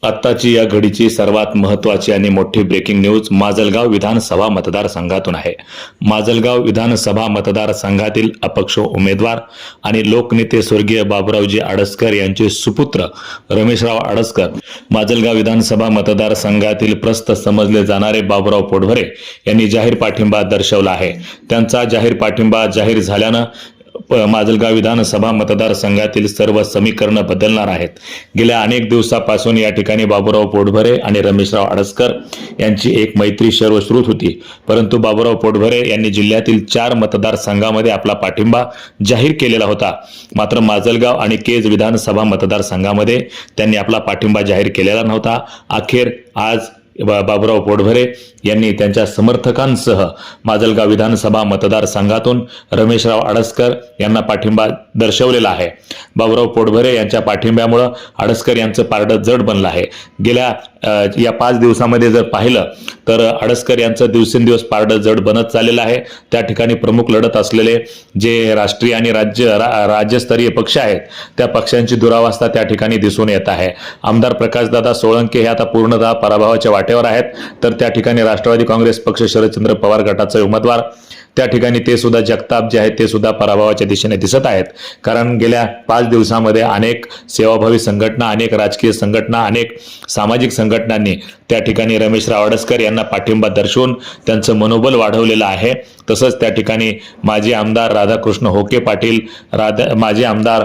आत्ताची या घडीची सर्वात महत्त्वाची आणि मोठी ब्रेकिंग न्यूज माजलगाव विधानसभा मतदारसंघातून आहे। माजलगाव विधानसभा मतदारसंघातील अपक्ष उमेदवार आणि लोकनेते स्वर्गीय बाबुरावजी आडसकर यांचे सुपुत्र रमेशराव आडसकर माजलगाव विधानसभा मतदारसंघातील प्रस्थ समजले जाणारे बाबुराव पोटभरे यांनी जाहीर पाठिंबा दर्शवला आहे। त्यांचा जाहीर पाठिंबा जाहीर झाल्याने माजलगाव विधानसभा मतदारसंघातील सर्व समीकरण बदलणार आहेत। गेल्या अनेक दिवसापासून या ठिकाणी बाबुराव पोटभरे आणि रमेशराव आडसकर यांची एक मैत्री सर्वश्रुत होती, परंतु बाबुराव पोटभरे यांनी जिल्ह्यातील 4 मतदारसंघामध्ये आपला पाठिंबा जाहीर केलेला होता। मात्र माजलगाव आणि केज विधानसभा मतदारसंघामध्ये त्यांनी आपला पाठिंबा जाहीर केलेला नव्हता। अखेर आज बाबुराव पोटभरे यांनी त्यांच्या समर्थकांसह माजलगाव विधानसभा मतदारसंघातून रमेशराव आडसकर यांना पाठिंबा दर्शवलेला आहे। बाबुराव पोटभरे यांच्या पाठिंब्यामुळे आडसकर यांचं पारडं जड बनलं आहे। गेल्या या 5 दिवसांमध्ये जर पाहिलं तर आडसकर यांचं दिवसेंदिवस पारडं जड बनत चाललेलं आहे। त्या ठिकाणी प्रमुख लढत असलेले जे राष्ट्रीय आणि राज्यस्तरीय पक्ष आहेत त्या पक्षांची दुरावस्था त्या ठिकाणी दिसून येत आहे। आमदार प्रकाशदादा सोळंके हे आता पूर्णतः पराभवाच्या वाटेवर आहेत, तर त्या ठिकाणी राष्ट्रवादी काँग्रेस पक्ष शरदचंद्र पवार गटाचे उमेदवार त्या ठिकाणी ते सुद्धा जगताप जे आहेत ते सुद्धा पराभवाच्या दिशेने दिसत आहेत। कारण गेल्या 5 दिवसांमध्ये अनेक सेवाभावी संघटना, अनेक राजकीय संघटना, अनेक सामाजिक संघटनांनी त्या ठिकाणी रमेशराव आडसकर यांना पाठिंबा दर्शवून त्यांचं मनोबल वाढवलेलं आहे। तसंच त्या ठिकाणी माजी आमदार राधाकृष्ण होके पाटील, माजी आमदार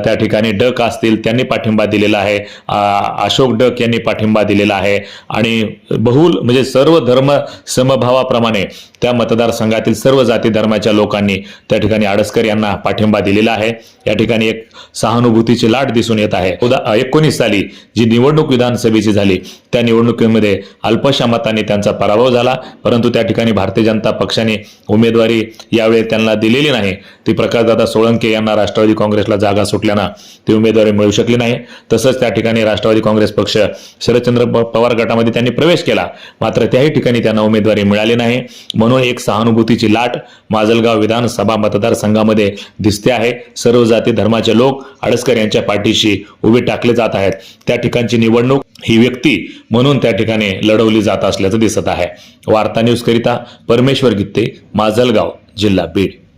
त्या ठिकाणी डक असतील त्यांनी पाठिंबा दिलेला आहे, अशोक डक यांनी पाठिंबा दिलेला आहे आणि बहुल म्हणजे सर्व धर्म समभावाप्रमाणे त्या मतदारसंघातील सर्व जाती धर्माच्या लोकांनी त्या ठिकाणी आडसकर यांना पाठिंबा दिलेला आहे। या ठिकाणी एक सहानुभूतीची लाट दिसून येत आहे। 19 साली जी निवडणूक विधानसभेची झाली त्या निवडणुकीमध्ये अल्पशा मताने त्यांचा पराभव झाला, परंतु त्या ठिकाणी भारतीय जनता पक्षाने उमेदवारी यावेळी त्यांना दिलेली नाही। ती प्रकाशदादा सोळंके यांना राष्ट्रवादी काँग्रेसला जागा सुटल्याने ती उमेदवारी मिळू शकली नाही। तसंच त्या ठिकाणी राष्ट्रवादी काँग्रेस पक्ष शरदचंद्र पवार गटामध्ये त्यांनी प्रवेश केला, मात्र त्याही ठिकाणी त्यांना उमेदवारी मिळाली नाही। म्हणून एक सहानुभूतीची लाट माजलगाव विधानसभा मतदारसंघामध्ये दिसते आहे। सर्व जाती धर्माचे लोक आडसकर यांच्या पाठीशी उभे टाकले जात आहेत। त्या ठिकाणची निवडणूक ही व्यक्ती म्हणून त्या ठिकाणी लढवली जात असल्याचं दिसत आहे। वार्ता न्यूज करिता परमेश्वर गित्ते, माजलगाव, जिल्हा बीड।